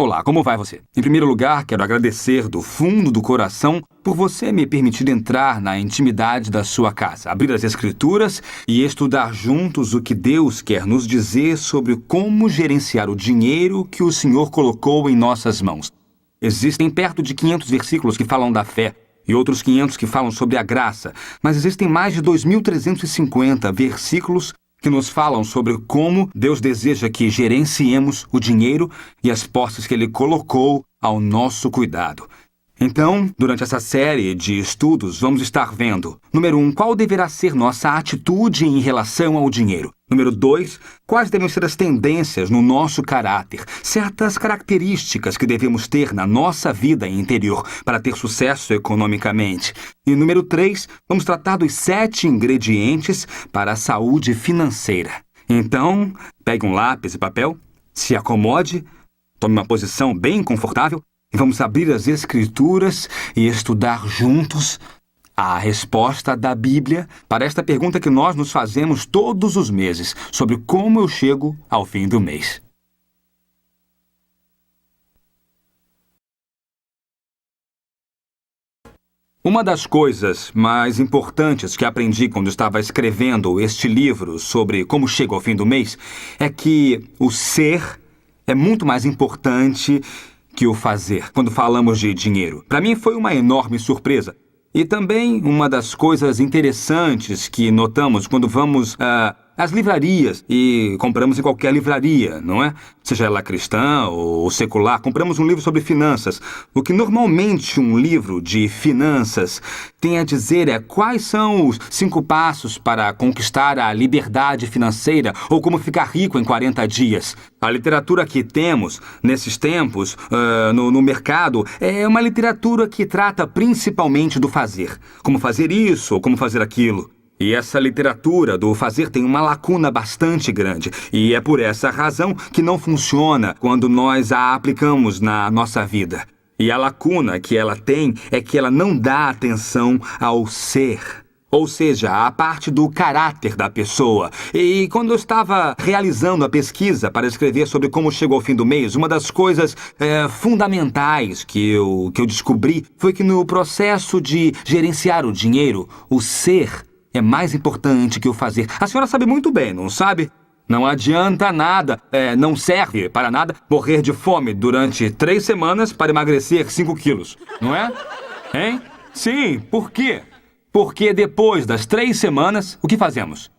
Olá, como vai você? Em primeiro lugar, quero agradecer do fundo do coração por você me permitir entrar na intimidade da sua casa, abrir as Escrituras e estudar juntos o que Deus quer nos dizer sobre como gerenciar o dinheiro que o Senhor colocou em nossas mãos. Existem perto de 500 versículos que falam da fé e outros 500 que falam sobre a graça, mas existem mais de 2.350 versículos que nos falam sobre como Deus deseja que gerenciemos o dinheiro e as posses que Ele colocou ao nosso cuidado. Então, durante essa série de estudos, vamos estar vendo, número 1, qual deverá ser nossa atitude em relação ao dinheiro. Número 2, quais devem ser as tendências no nosso caráter, certas características que devemos ter na nossa vida interior para ter sucesso economicamente. E número 3, vamos tratar dos 7 ingredientes para a saúde financeira. Então, pegue um lápis e papel, se acomode, tome uma posição bem confortável, e vamos abrir as Escrituras e estudar juntos a resposta da Bíblia para esta pergunta que nós nos fazemos todos os meses sobre como eu chego ao fim do mês. Uma das coisas mais importantes que aprendi quando estava escrevendo este livro sobre como chego ao fim do mês é que o ser é muito mais importante que o fazer, quando falamos de dinheiro. Para mim foi uma enorme surpresa. E também uma das coisas interessantes que notamos quando vamos às livrarias e compramos em qualquer livraria, não é? Seja ela cristã ou secular, compramos um livro sobre finanças. O que normalmente um livro de finanças tem a dizer é quais são os 5 passos para conquistar a liberdade financeira ou como ficar rico em 40 dias. A literatura que temos nesses tempos no mercado é uma literatura que trata principalmente do fazer. Como fazer isso ou como fazer aquilo. E essa literatura do fazer tem uma lacuna bastante grande. E é por essa razão que não funciona quando nós a aplicamos na nossa vida. E a lacuna que ela tem é que ela não dá atenção ao ser. Ou seja, a parte do caráter da pessoa. E quando eu estava realizando a pesquisa para escrever sobre como chegou ao fim do mês, uma das coisas fundamentais que eu descobri foi que no processo de gerenciar o dinheiro, o ser é mais importante que o fazer. A senhora sabe muito bem, não sabe? Não adianta nada, não serve para nada morrer de fome durante 3 semanas para emagrecer 5 quilos, não é? Hein? Sim, por quê? Porque depois das 3 semanas, o que fazemos?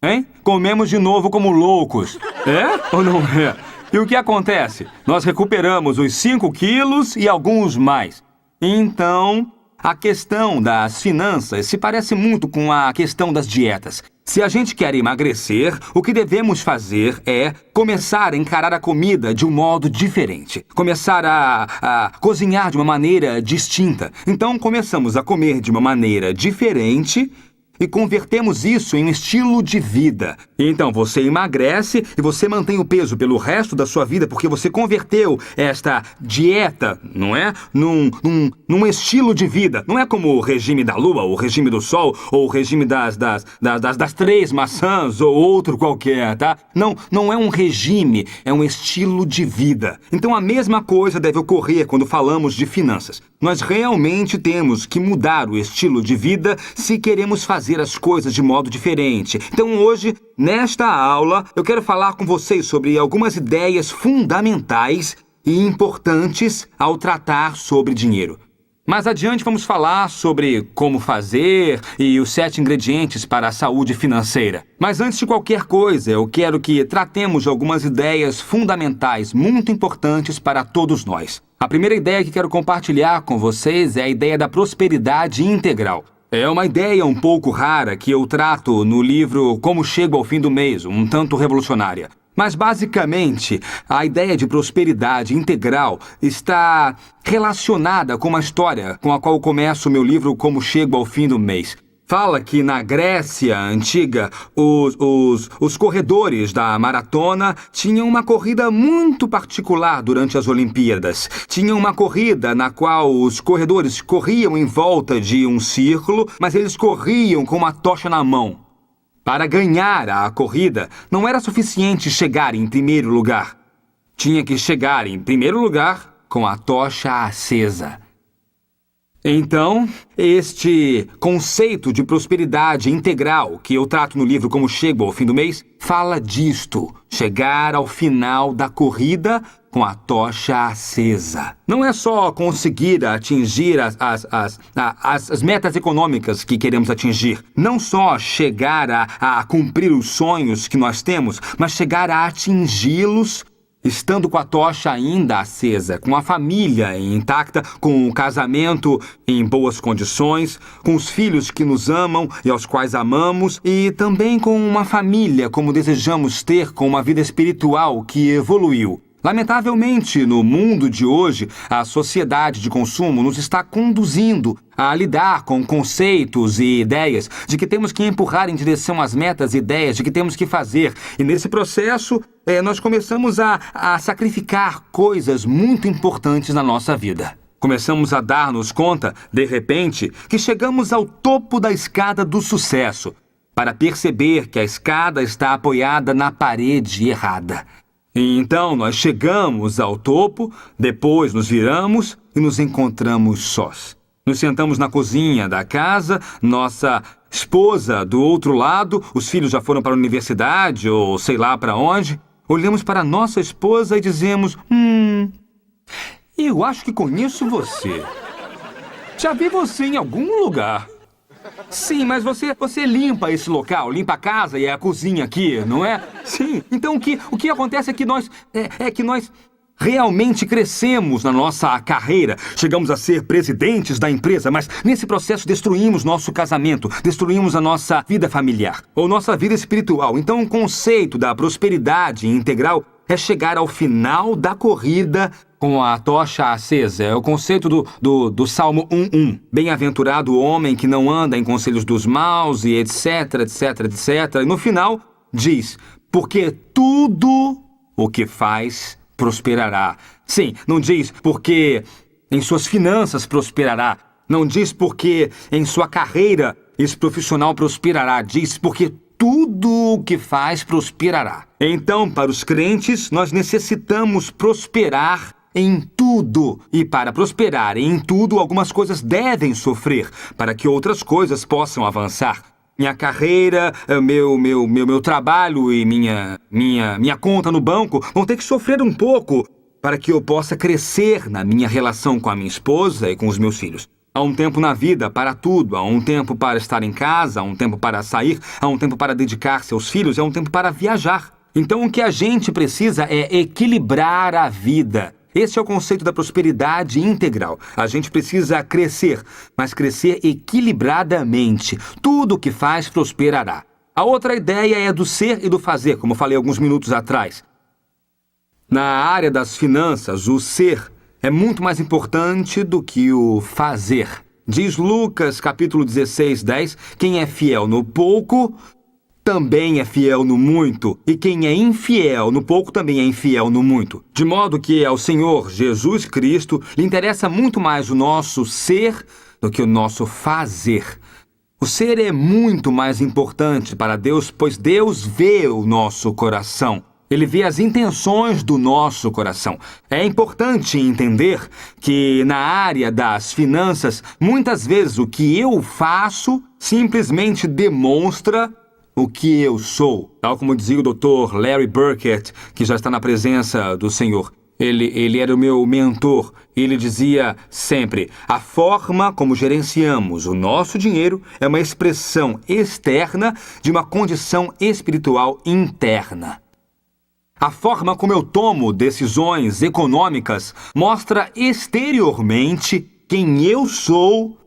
Hein? Comemos de novo como loucos. É ou não é? E o que acontece? Nós recuperamos os 5 quilos e alguns mais. Então, a questão das finanças se parece muito com a questão das dietas. Se a gente quer emagrecer, o que devemos fazer é começar a encarar a comida de um modo diferente. Começar a cozinhar de uma maneira distinta. Então, começamos a comer de uma maneira diferente e convertemos isso em um estilo de vida. Então, você emagrece e você mantém o peso pelo resto da sua vida porque você converteu esta dieta, não é? Num estilo de vida. Não é como o regime da lua, ou o regime do sol, ou o regime das 3 maçãs, ou outro qualquer, tá? Não é um regime, é um estilo de vida. Então, a mesma coisa deve ocorrer quando falamos de finanças. Nós realmente temos que mudar o estilo de vida se queremos fazer as coisas de modo diferente. Então hoje, nesta aula, eu quero falar com vocês sobre algumas ideias fundamentais e importantes ao tratar sobre dinheiro. Mais adiante vamos falar sobre como fazer e os 7 ingredientes para a saúde financeira. Mas antes de qualquer coisa, eu quero que tratemos de algumas ideias fundamentais muito importantes para todos nós. A primeira ideia que quero compartilhar com vocês é a ideia da prosperidade integral. É uma ideia um pouco rara que eu trato no livro Como Chego ao Fim do Mês, um tanto revolucionária. Mas, basicamente, a ideia de prosperidade integral está relacionada com uma história com a qual eu começo o meu livro Como Chego ao Fim do Mês. Fala que na Grécia Antiga, os corredores da maratona tinham uma corrida muito particular durante as Olimpíadas. Tinham uma corrida na qual os corredores corriam em volta de um círculo, mas eles corriam com uma tocha na mão. Para ganhar a corrida, não era suficiente chegar em primeiro lugar. tinha que chegar, em primeiro lugar, com a tocha acesa. Então, este conceito de prosperidade integral, que eu trato no livro Como Chego ao Fim do Mês, fala disto: chegar ao final da corrida com a tocha acesa. Não é só conseguir atingir as metas econômicas que queremos atingir. Não só chegar a cumprir os sonhos que nós temos, mas chegar a atingi-los estando com a tocha ainda acesa, com a família intacta, com o casamento em boas condições, com os filhos que nos amam e aos quais amamos, e também com uma família como desejamos ter, com uma vida espiritual que evoluiu. Lamentavelmente, no mundo de hoje, a sociedade de consumo nos está conduzindo a lidar com conceitos e ideias de que temos que empurrar em direção às metas e ideias de que temos que fazer. E nesse processo, nós começamos a sacrificar coisas muito importantes na nossa vida. Começamos a dar-nos conta, de repente, que chegamos ao topo da escada do sucesso, para perceber que a escada está apoiada na parede errada. E então nós chegamos ao topo, depois nos viramos e nos encontramos sós. Nos sentamos na cozinha da casa, nossa esposa do outro lado, os filhos já foram para a universidade ou sei lá para onde. Olhamos para nossa esposa e dizemos: eu acho que conheço você. Já vi você em algum lugar. Sim, mas você limpa esse local, limpa a casa e a cozinha aqui, não é? Sim. Então o que acontece é que nós realmente crescemos na nossa carreira. Chegamos a ser presidentes da empresa, mas nesse processo destruímos nosso casamento, destruímos a nossa vida familiar, ou nossa vida espiritual. Então o conceito da prosperidade integral é chegar ao final da corrida com a tocha acesa. É o conceito do Salmo 1:1. Bem-aventurado o homem que não anda em conselhos dos maus e etc, etc, etc. E no final diz: porque tudo o que faz prosperará. Sim, não diz porque em suas finanças prosperará. Não diz porque em sua carreira esse profissional prosperará. Diz porque tudo o que faz prosperará. Então, para os crentes, nós necessitamos prosperar em tudo. E para prosperar em tudo, algumas coisas devem sofrer, para que outras coisas possam avançar. Minha carreira, meu trabalho e minha conta no banco vão ter que sofrer um pouco para que eu possa crescer na minha relação com a minha esposa e com os meus filhos. Há um tempo na vida para tudo, há um tempo para estar em casa, há um tempo para sair, há um tempo para dedicar-se aos filhos, há um tempo para viajar. Então o que a gente precisa é equilibrar a vida. Esse é o conceito da prosperidade integral. A gente precisa crescer, mas crescer equilibradamente. Tudo o que faz prosperará. A outra ideia é do ser e do fazer, como falei alguns minutos atrás. Na área das finanças, o ser é muito mais importante do que o fazer. Diz Lucas, capítulo 16:10, quem é fiel no pouco também é fiel no muito, e quem é infiel no pouco também é infiel no muito. De modo que ao Senhor Jesus Cristo lhe interessa muito mais o nosso ser do que o nosso fazer. O ser é muito mais importante para Deus, pois Deus vê o nosso coração. Ele vê as intenções do nosso coração. É importante entender que na área das finanças, muitas vezes o que eu faço simplesmente demonstra o que eu sou. Tal como dizia o Dr. Larry Burkett, que já está na presença do Senhor. Ele era o meu mentor. Ele dizia sempre: a forma como gerenciamos o nosso dinheiro é uma expressão externa de uma condição espiritual interna. A forma como eu tomo decisões econômicas mostra exteriormente quem eu sou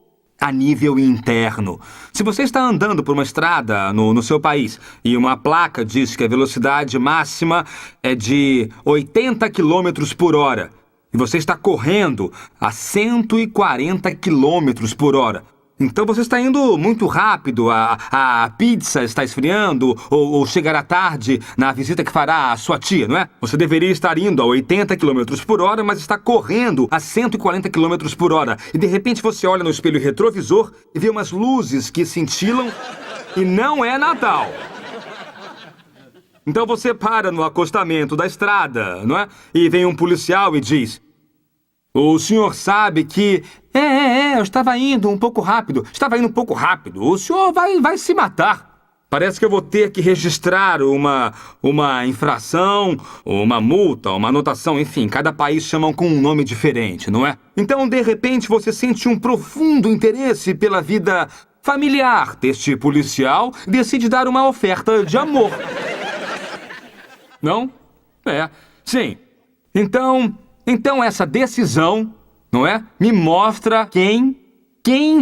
a nível interno. Se você está andando por uma estrada no seu país e uma placa diz que a velocidade máxima é de 80 km por hora e você está correndo a 140 km por hora, então você está indo muito rápido, a pizza está esfriando ou chegará tarde na visita que fará a sua tia, não é? Você deveria estar indo a 80 km por hora, mas está correndo a 140 km por hora. E de repente você olha no espelho retrovisor e vê umas luzes que cintilam e não é Natal. Então você para no acostamento da estrada, não é? E vem um policial e diz: o senhor sabe que... eu estava indo um pouco rápido. O senhor vai se matar. Parece que eu vou ter que registrar uma infração, uma multa, uma anotação, enfim, cada país chama com um nome diferente, não é? Então, de repente, você sente um profundo interesse pela vida familiar deste policial e decide dar uma oferta de amor. Não? Sim. Então essa decisão, não é? Me mostra quem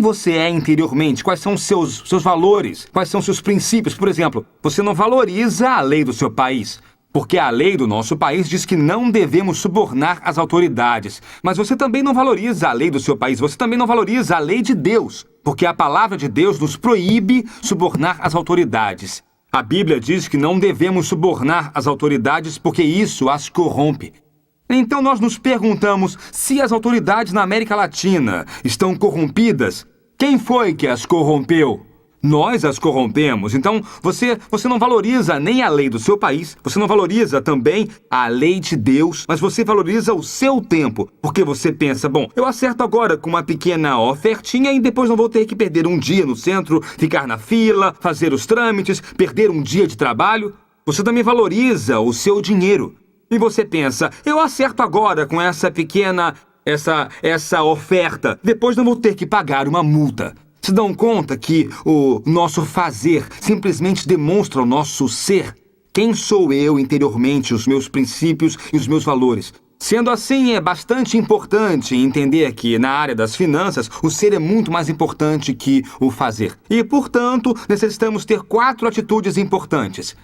você é interiormente, quais são os seus valores, quais são os seus princípios. Por exemplo, você não valoriza a lei do seu país, porque a lei do nosso país diz que não devemos subornar as autoridades. Mas você também não valoriza a lei do seu país, você também não valoriza a lei de Deus, porque a palavra de Deus nos proíbe subornar as autoridades. A Bíblia diz que não devemos subornar as autoridades porque isso as corrompe. Então nós nos perguntamos, se as autoridades na América Latina estão corrompidas, quem foi que as corrompeu? Nós as corrompemos. Então você não valoriza nem a lei do seu país, você não valoriza também a lei de Deus, mas você valoriza o seu tempo, porque você pensa, bom, eu acerto agora com uma pequena ofertinha e depois não vou ter que perder um dia no centro, ficar na fila, fazer os trâmites, perder um dia de trabalho. Você também valoriza o seu dinheiro. E você pensa, eu acerto agora com essa pequena, essa oferta, depois não vou ter que pagar uma multa. Se dão conta que o nosso fazer simplesmente demonstra o nosso ser? Quem sou eu interiormente, os meus princípios e os meus valores? Sendo assim, é bastante importante entender que, na área das finanças, o ser é muito mais importante que o fazer. E, portanto, necessitamos ter 4 atitudes importantes.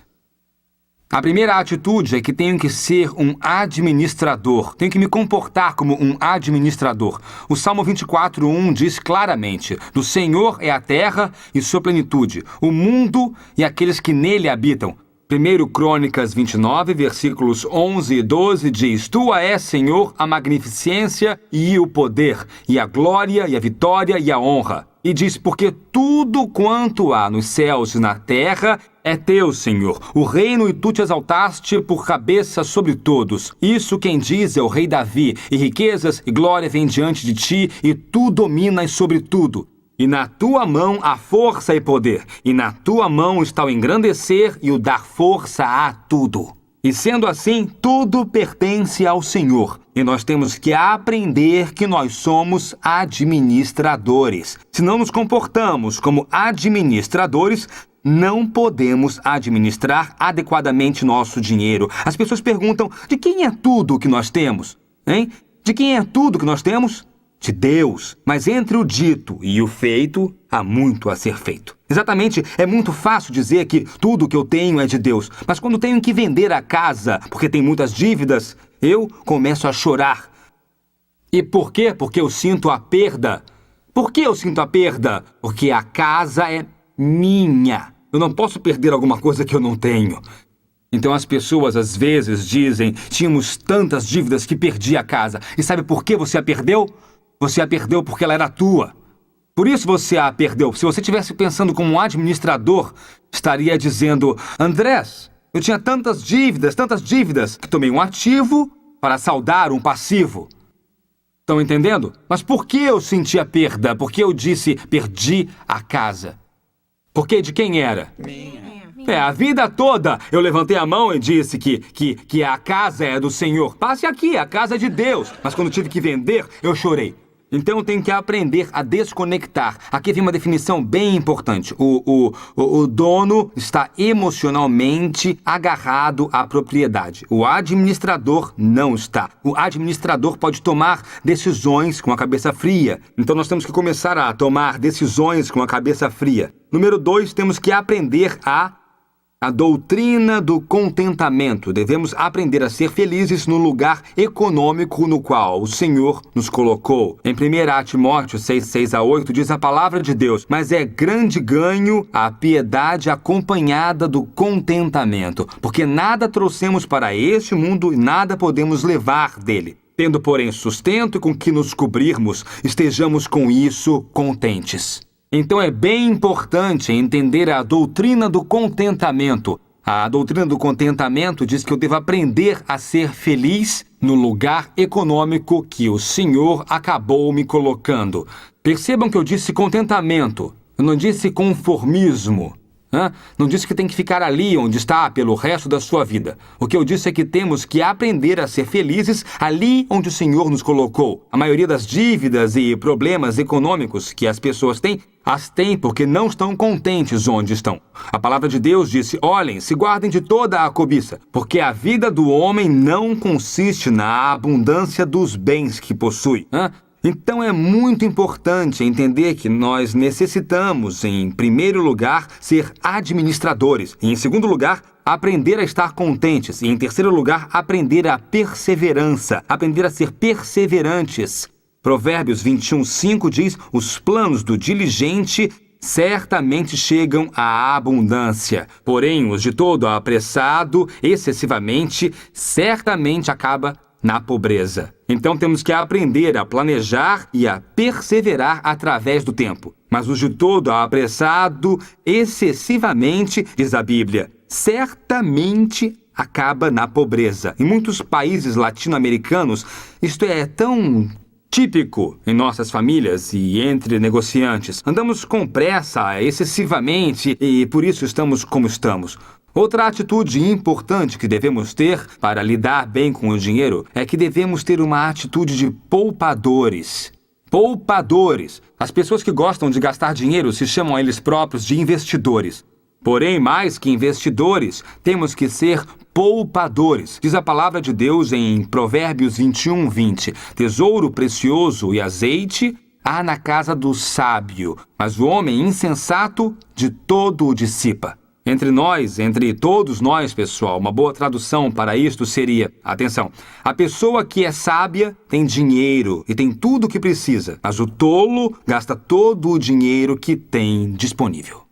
A primeira atitude é que tenho que ser um administrador. Tenho que me comportar como um administrador. O Salmo 24:1 diz claramente: do Senhor é a terra e sua plenitude, o mundo e aqueles que nele habitam. 1 Crônicas 29, versículos 11 e 12 diz: Tua é, Senhor, a magnificência e o poder, e a glória e a vitória e a honra. E diz, porque tudo quanto há nos céus e na terra é teu, Senhor, o reino, e tu te exaltaste por cabeça sobre todos. Isso quem diz é o rei Davi, e riquezas e glória vêm diante de ti, e tu dominas sobre tudo. E na tua mão há força e poder, e na tua mão está o engrandecer e o dar força a tudo. E sendo assim, tudo pertence ao Senhor. E nós temos que aprender que nós somos administradores. Se não nos comportamos como administradores, não podemos administrar adequadamente nosso dinheiro. As pessoas perguntam, de quem é tudo o que nós temos? Hein? De quem é tudo que nós temos? De Deus. Mas entre o dito e o feito, há muito a ser feito. Exatamente, é muito fácil dizer que tudo que eu tenho é de Deus. Mas quando tenho que vender a casa porque tem muitas dívidas, eu começo a chorar. E por quê? Porque eu sinto a perda. Por que eu sinto a perda? Porque a casa é minha. Eu não posso perder alguma coisa que eu não tenho. Então as pessoas às vezes dizem, tínhamos tantas dívidas que perdi a casa. E sabe por que você a perdeu? Você a perdeu porque ela era tua. Por isso você a perdeu. Se você estivesse pensando como um administrador, estaria dizendo, Andrés, eu tinha tantas dívidas, que tomei um ativo para saldar um passivo. Estão entendendo? Mas por que eu senti a perda? Por que eu disse, perdi a casa? Porque de quem era? Minha. A vida toda eu levantei a mão e disse que a casa é do Senhor. Passe aqui, a casa é de Deus. Mas quando tive que vender, eu chorei. Então eu tenho que aprender a desconectar. Aqui vem uma definição bem importante. O dono está emocionalmente agarrado à propriedade. O administrador não está. O administrador pode tomar decisões com a cabeça fria. Então nós temos que começar a tomar decisões com a cabeça fria. Número 2, temos que aprender a doutrina do contentamento. Devemos aprender a ser felizes no lugar econômico no qual o Senhor nos colocou. Em 1 Timóteo 6:6-8 diz a palavra de Deus, mas é grande ganho a piedade acompanhada do contentamento, porque nada trouxemos para este mundo e nada podemos levar dele. Tendo, porém, sustento e com que nos cobrirmos, estejamos com isso contentes. Então é bem importante entender a doutrina do contentamento. A doutrina do contentamento diz que eu devo aprender a ser feliz no lugar econômico que o Senhor acabou me colocando. Percebam que eu disse contentamento, eu não disse conformismo. Não disse que tem que ficar ali onde está pelo resto da sua vida. O que eu disse é que temos que aprender a ser felizes ali onde o Senhor nos colocou. A maioria das dívidas e problemas econômicos que as pessoas têm, as têm porque não estão contentes onde estão. A palavra de Deus disse: olhem, se guardem de toda a cobiça, porque a vida do homem não consiste na abundância dos bens que possui. Então é muito importante entender que nós necessitamos, em primeiro lugar, ser administradores. E, em segundo lugar, aprender a estar contentes. E, em terceiro lugar, aprender a perseverança. Aprender a ser perseverantes. Provérbios 21:5 diz: os planos do diligente certamente chegam à abundância. Porém, os de todo apressado, excessivamente, certamente acaba na pobreza. Então temos que aprender a planejar e a perseverar através do tempo. Mas o de todo apressado, excessivamente, diz a Bíblia, certamente acaba na pobreza. Em muitos países latino-americanos, isto é tão típico em nossas famílias e entre negociantes. Andamos com pressa, excessivamente, e por isso estamos como estamos. Outra atitude importante que devemos ter para lidar bem com o dinheiro é que devemos ter uma atitude de poupadores. Poupadores. As pessoas que gostam de gastar dinheiro se chamam a eles próprios de investidores. Porém, mais que investidores, temos que ser poupadores. Diz a palavra de Deus em Provérbios 21:20. Tesouro precioso e azeite há na casa do sábio, mas o homem insensato de todo o dissipa. Entre todos nós, pessoal, uma boa tradução para isto seria, atenção, a pessoa que é sábia tem dinheiro e tem tudo o que precisa, mas o tolo gasta todo o dinheiro que tem disponível.